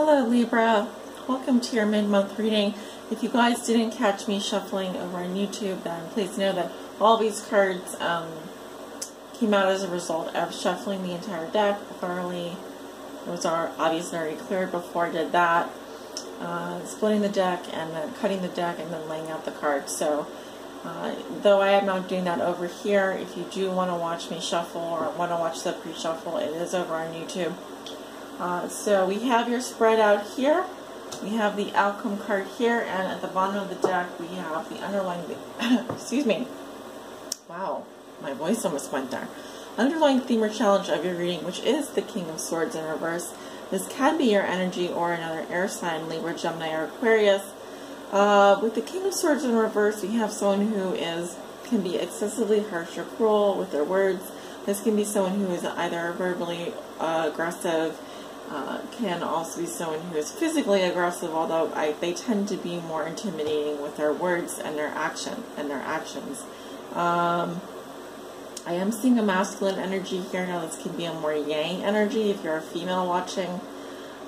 Hello Libra, welcome to your mid-month reading. If you guys didn't catch me shuffling over on YouTube, then please know that all these cards came out as a result of shuffling the entire deck thoroughly. It was obviously already cleared before I did that. Splitting the deck and then cutting the deck and then laying out the cards. So though I am not doing that over here, if you do want to watch me shuffle or want to watch the pre-shuffle, it is over on YouTube. So we have your spread out here, we have the outcome card here, and at the bottom of the deck we have the underlying, excuse me, wow, my voice almost went there, underlying theme or challenge of your reading, which is the King of Swords in reverse. This can be your energy or another air sign, Libra, Gemini, or Aquarius. With the King of Swords in reverse, we have someone who can be excessively harsh or cruel with their words. This can be someone who is either verbally aggressive, can also be someone who is physically aggressive, although they tend to be more intimidating with their words and their actions. I am seeing a masculine energy here. Now this can be a more yang energy if you're a female watching.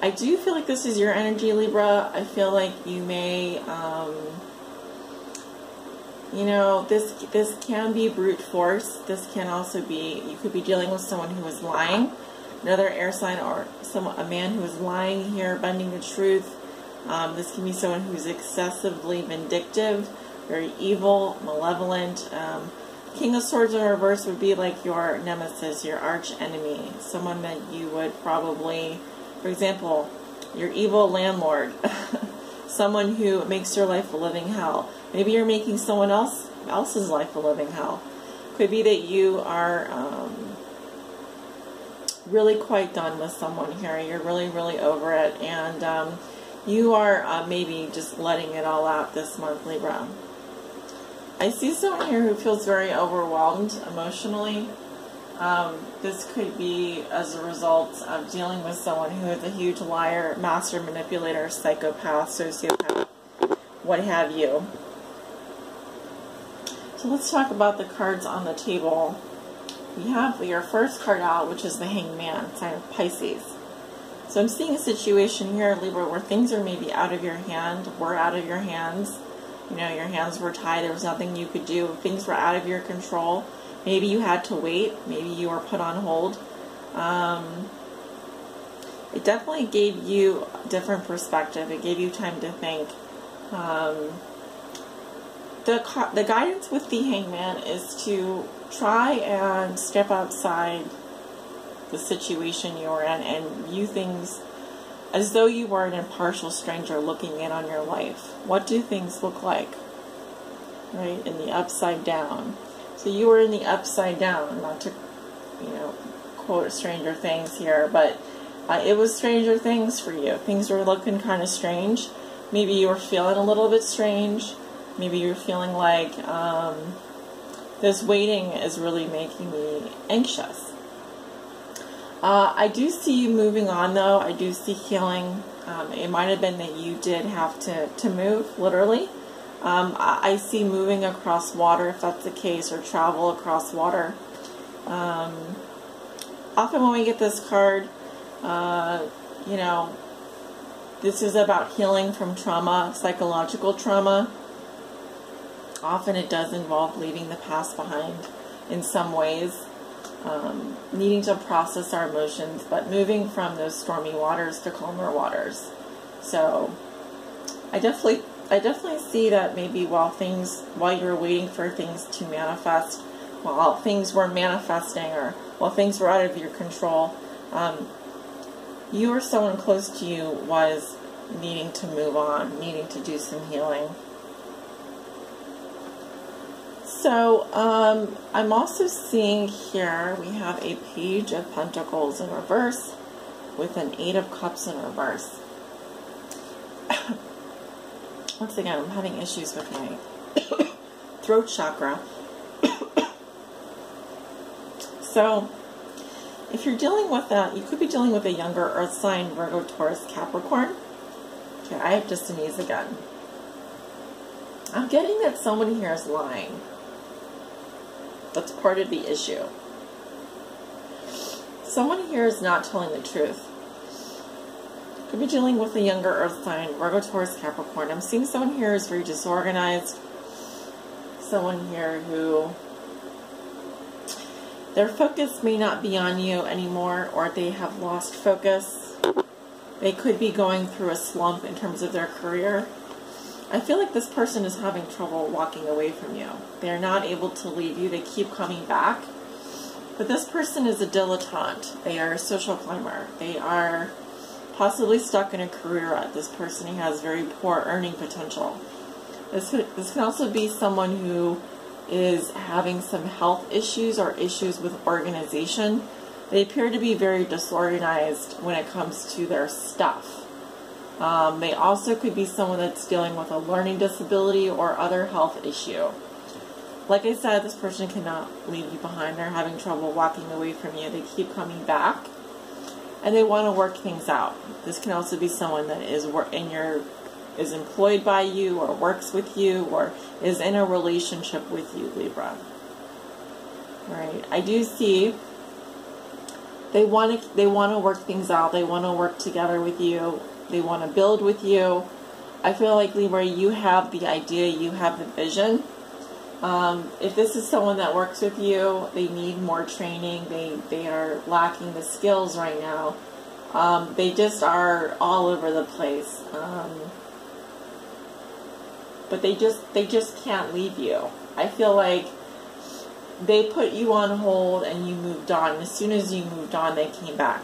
I do feel like this is your energy, Libra. I feel like you may, you know, this can be brute force. This can also be, you could be dealing with someone who is lying, another air sign, or a man who is lying here, bending the truth. This can be someone who's excessively vindictive, very evil, malevolent. King of Swords in reverse would be like your nemesis, your arch enemy, someone that you would probably, for example, your evil landlord, someone who makes your life a living hell. Maybe you're making someone else's life a living hell. Could be that you are really quite done with someone here. You're really over it, and you are maybe just letting it all out this month, Libra. I see someone here who feels very overwhelmed emotionally. This could be as a result of dealing with someone who is a huge liar, master manipulator, psychopath, sociopath, what have you. So let's talk about the cards on the table. We have your first card out, which is the Hangman, sign of Pisces. So I'm seeing a situation here, Libra, where things are maybe out of your hand, were out of your hands. You know, your hands were tied, there was nothing you could do. Things were out of your control. Maybe you had to wait. Maybe you were put on hold. It definitely gave you a different perspective. It gave you time to think. The guidance with the Hangman is to try and step outside the situation you were in and view things as though you were an impartial stranger looking in on your life. What do things look like? Right? In the upside down. So you were in the upside down, not to, you know, quote Stranger Things here, but it was Stranger Things for you. Things were looking kind of strange. Maybe you were feeling a little bit strange. Maybe you're feeling like this waiting is really making me anxious. I do see you moving on, though. I do see healing. It might have been that you did have to move, literally. I see moving across water, if that's the case, or travel across water. Often when we get this card, you know, this is about healing from trauma, psychological trauma. Often it does involve leaving the past behind in some ways, needing to process our emotions, but moving from those stormy waters to calmer waters. So I definitely see that maybe while you were waiting for things to manifest, while things were manifesting, or while things were out of your control, you or someone close to you was needing to move on, needing to do some healing. So, I'm also seeing here, we have a Page of Pentacles in reverse with an Eight of Cups in reverse. Once again, I'm having issues with my throat chakra. So, if you're dealing with that, you could be dealing with a younger Earth sign, Virgo, Taurus, Capricorn. Okay, I have dissonance again. I'm getting that someone here is lying. That's part of the issue. Someone here is not telling the truth. Could be dealing with a younger earth sign, Virgo, Taurus, Capricorn. I'm seeing someone here who's very disorganized. Someone here who their focus may not be on you anymore, or they have lost focus. They could be going through a slump in terms of their career. I feel like this person is having trouble walking away from you. They're not able to leave you. They keep coming back. But this person is a dilettante. They are a social climber. They are possibly stuck in a career rut. This person has very poor earning potential. This can also be someone who is having some health issues or issues with organization. They appear to be very disorganized when it comes to their stuff. They also could be someone that's dealing with a learning disability or other health issue. Like I said, this person cannot leave you behind. They're having trouble walking away from you. They keep coming back, and they want to work things out. This can also be someone that is employed by you, or works with you, or is in a relationship with you, Libra. Right? I do see they want to work things out. They want to work together with you. They want to build with you. I feel like, Libra, you have the idea, you have the vision. If this is someone that works with you, they need more training. They are lacking the skills right now. They just are all over the place. But they just can't leave you. I feel like they put you on hold and you moved on. As soon as you moved on, they came back.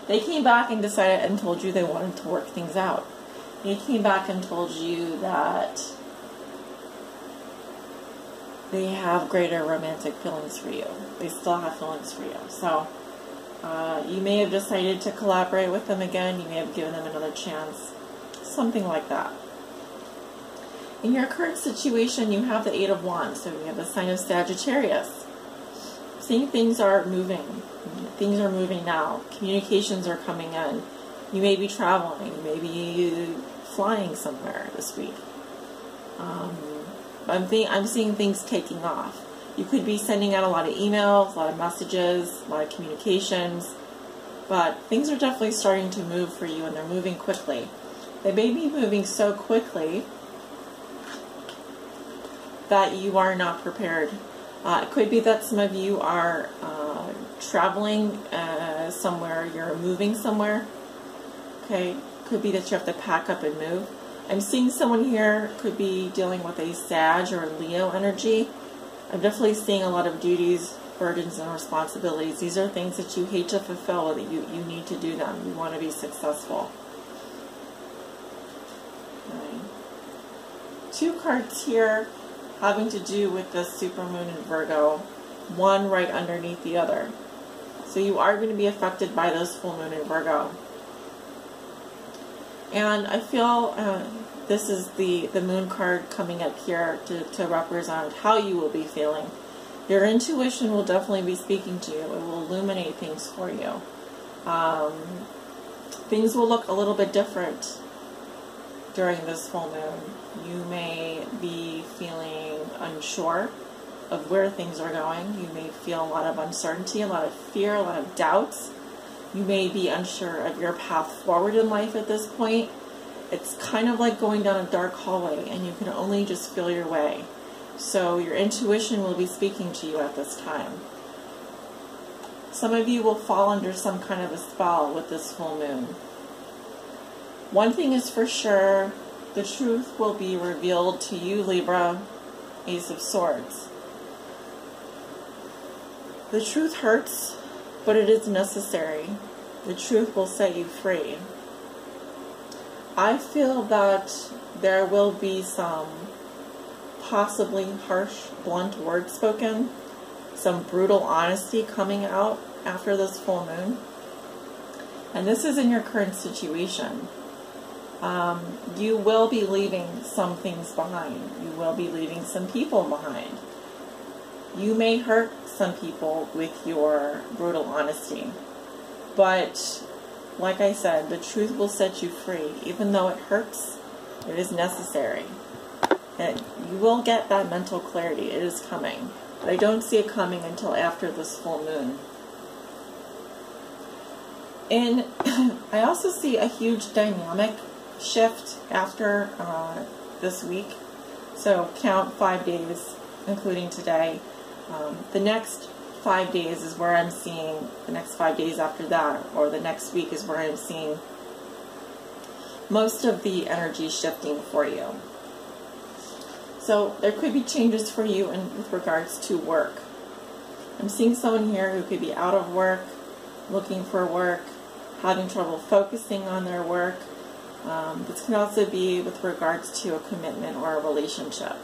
They came back and decided and told you they wanted to work things out. They came back and told you that they have greater romantic feelings for you. They still have feelings for you. So you may have decided to collaborate with them again. You may have given them another chance. Something like that. In your current situation, you have the Eight of Wands. So you have the sign of Sagittarius. Seeing things are moving. Things are moving now. Communications are coming in. You may be traveling. You may be flying somewhere this week. I'm seeing things taking off. You could be sending out a lot of emails, a lot of messages, a lot of communications. But things are definitely starting to move for you, and they're moving quickly. They may be moving so quickly that you are not prepared. It could be that some of you are traveling somewhere, you're moving somewhere. Okay, could be that you have to pack up and move. I'm seeing someone here could be dealing with a Sag or Leo energy. I'm definitely seeing a lot of duties, burdens, and responsibilities. These are things that you hate to fulfill, that you need to do them. You want to be successful. Okay. Two cards here having to do with the supermoon in Virgo, one right underneath the other. So you are going to be affected by this full moon in Virgo. And I feel this is the moon card coming up here to represent how you will be feeling. Your intuition will definitely be speaking to you. It will illuminate things for you. Things will look a little bit different during this full moon. You may be feeling unsure of where things are going. You may feel a lot of uncertainty, a lot of fear, a lot of doubts. You may be unsure of your path forward in life at this point. It's kind of like going down a dark hallway and you can only just feel your way. So your intuition will be speaking to you at this time. Some of you will fall under some kind of a spell with this full moon. One thing is for sure, the truth will be revealed to you, Libra. Ace of Swords. The truth hurts, but it is necessary. The truth will set you free. I feel that there will be some possibly harsh, blunt words spoken, some brutal honesty coming out after this full moon. And this is in your current situation. You will be leaving some things behind. You will be leaving some people behind. You may hurt some people with your brutal honesty. But, like I said, the truth will set you free. Even though it hurts, it is necessary. And you will get that mental clarity. It is coming. But I don't see it coming until after this full moon. And I also see a huge dynamic shift after this week. So count 5 days, including today. The next 5 days is where I'm seeing, the next 5 days after that, or the next week is where I'm seeing most of the energy shifting for you. So there could be changes for you with regards to work. I'm seeing someone here who could be out of work, looking for work, having trouble focusing on their work. This can also be with regards to a commitment or a relationship.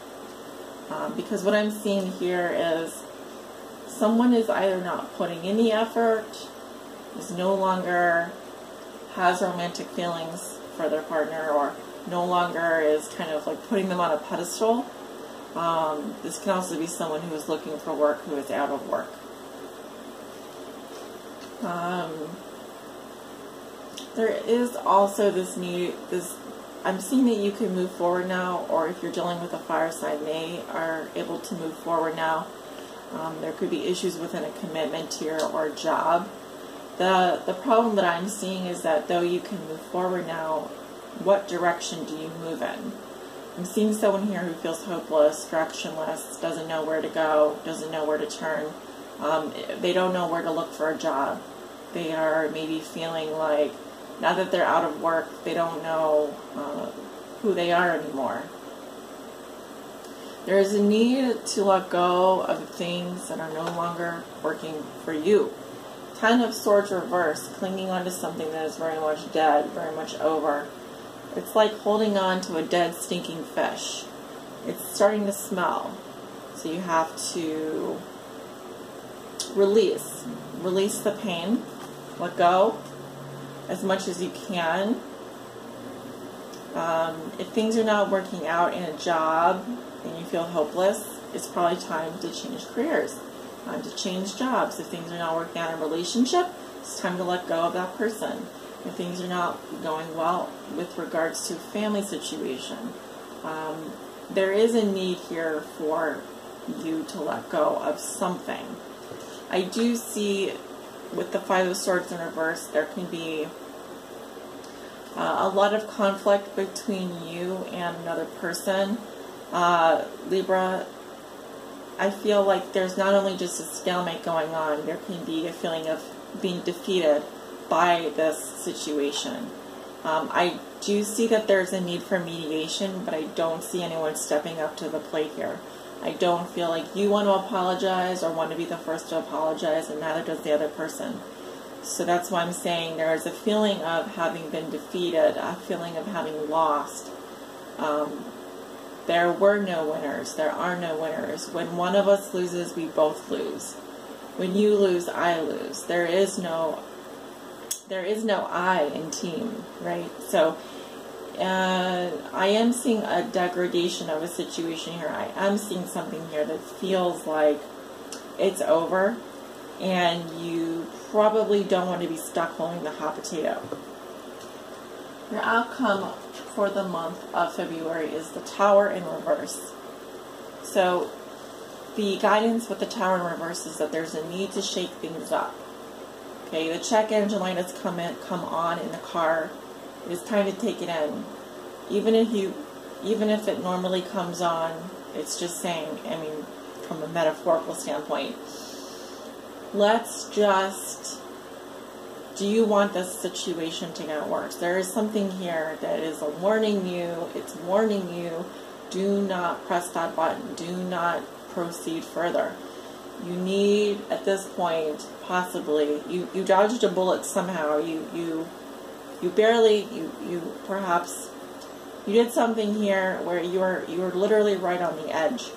Because what I'm seeing here is someone is either not putting in the effort, is no longer has romantic feelings for their partner, or no longer is kind of like putting them on a pedestal. This can also be someone who is looking for work who is out of work. There is also this need, I'm seeing that you can move forward now, or if you're dealing with a fire sign, they are able to move forward now. There could be issues within a commitment here or a job. The problem that I'm seeing is that though you can move forward now, what direction do you move in? I'm seeing someone here who feels hopeless, directionless, doesn't know where to go, doesn't know where to turn. They don't know where to look for a job. They are maybe feeling like, now that they're out of work, they don't know who they are anymore. There is a need to let go of things that are no longer working for you. 10 of Swords reverse, clinging onto something that is very much dead, very much over. It's like holding on to a dead, stinking fish. It's starting to smell. So you have to release the pain, let go as much as you can. If things are not working out in a job and you feel hopeless, it's probably time to change careers, time to change jobs. If things are not working out in a relationship, it's time to let go of that person. If things are not going well with regards to a family situation, there is a need here for you to let go of something. I do see with the Five of Swords in reverse, there can be a lot of conflict between you and another person. Libra, I feel like there's not only just a stalemate going on, there can be a feeling of being defeated by this situation. I do see that there's a need for mediation, but I don't see anyone stepping up to the plate here. I don't feel like you want to apologize or want to be the first to apologize, and neither does the other person. So that's why I'm saying there is a feeling of having been defeated, a feeling of having lost. There were no winners. There are no winners. When one of us loses, we both lose. When you lose, I lose. There is no I in team, right? So I am seeing a degradation of a situation here. I am seeing something here that feels like it's over, and you probably don't want to be stuck holding the hot potato. Your outcome for the month of February is the Tower in reverse. So the guidance with the Tower in reverse is that there's a need to shake things up. Okay, the check engine light has come on in the car. It is time to take it in. Even if it normally comes on, it's just saying, I mean, from a metaphorical standpoint, let's just, do you want this situation to get worse? There is something here that is warning you, it's warning you, do not press that button, do not proceed further. You need, at this point, possibly, you dodged a bullet somehow, you perhaps, you did something here where you were literally right on the edge.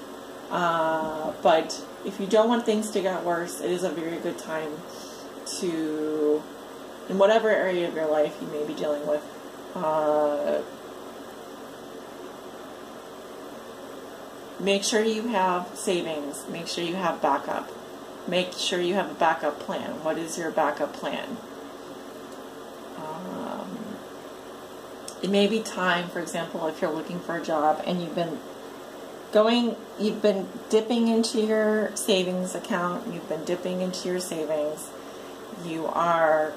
But if you don't want things to get worse, it is a very good time to, in whatever area of your life you may be dealing with, make sure you have savings, make sure you have backup, make sure you have a backup plan. What is your backup plan? It may be time, for example, if you're looking for a job and you've been dipping into your savings account, you've been dipping into your savings, you are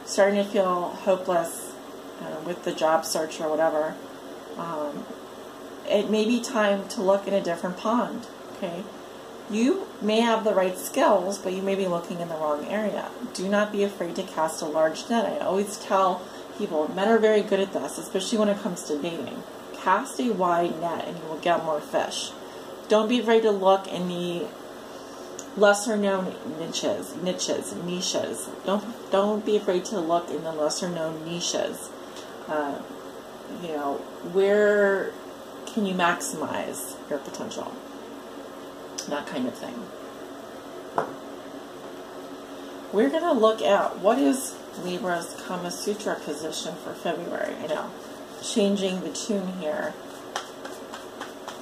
starting to feel hopeless with the job search or whatever, it may be time to look in a different pond, okay? You may have the right skills, but you may be looking in the wrong area. Do not be afraid to cast a large net. I always tell people, men are very good at this, especially when it comes to dating. Cast a wide net and you will get more fish. Don't be afraid to look in the lesser known niches. Don't be afraid to look in the lesser known niches. You know, where can you maximize your potential? That kind of thing. We're going to look at what is Libra's Kama Sutra position for February. I know, changing the tune here.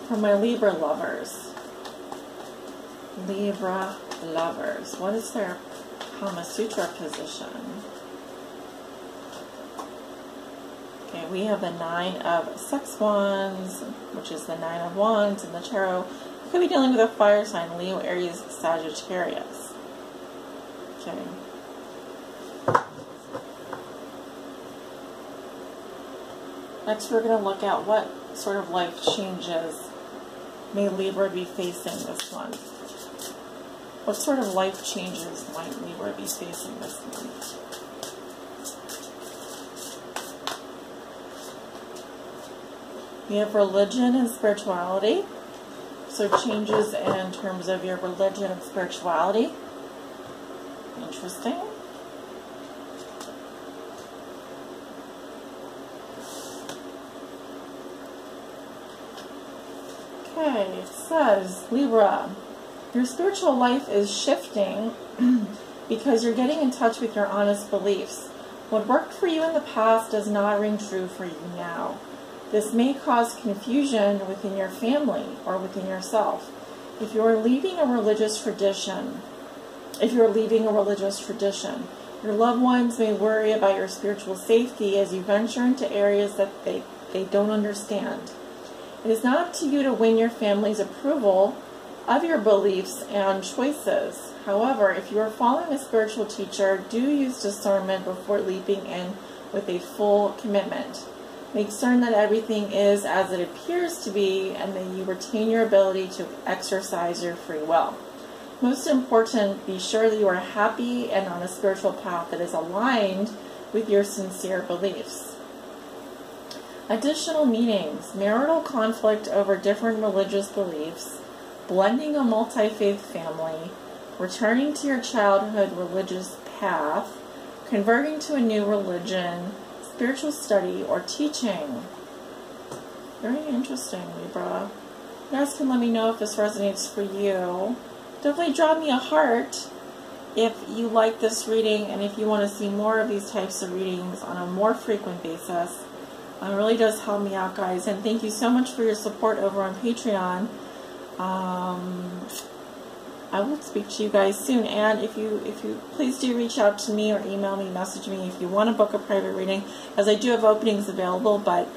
For my Libra lovers. Libra lovers. What is their Kama Sutra position? Okay, we have the 9 of Sex Wands, which is the 9 of Wands in the tarot. We could be dealing with a fire sign, Leo, Aries, Sagittarius. Okay. Next, we're going to look at what sort of life changes may Libra be facing this month. What sort of life changes might Libra be facing this month? We have religion and spirituality. So changes in terms of your religion and spirituality. Interesting. Okay, it says, Libra, your spiritual life is shifting because you're getting in touch with your honest beliefs. What worked for you in the past does not ring true for you now. This may cause confusion within your family or within yourself. If you're leaving a religious tradition, your loved ones may worry about your spiritual safety as you venture into areas that they don't understand. It is not up to you to win your family's approval of your beliefs and choices. However, if you are following a spiritual teacher, do use discernment before leaping in with a full commitment. Make certain that everything is as it appears to be and that you retain your ability to exercise your free will. Most important, be sure that you are happy and on a spiritual path that is aligned with your sincere beliefs. Additional meanings: marital conflict over different religious beliefs, blending a multi-faith family, returning to your childhood religious path, converting to a new religion, spiritual study, or teaching. Very interesting, Libra. You guys can let me know if this resonates for you. Definitely drop me a heart if you like this reading and if you want to see more of these types of readings on a more frequent basis. It really does help me out, guys. And thank you so much for your support over on Patreon. I will speak to you guys soon, and if you please do reach out to me or email me, message me if you want to book a private reading, as I do have openings available, but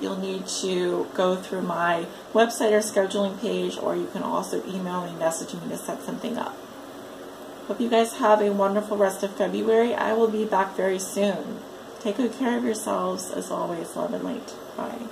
you'll need to go through my website or scheduling page, or you can also email me, message me to set something up. Hope you guys have a wonderful rest of February. I will be back very soon. Take good care of yourselves. As always, love and light. Bye.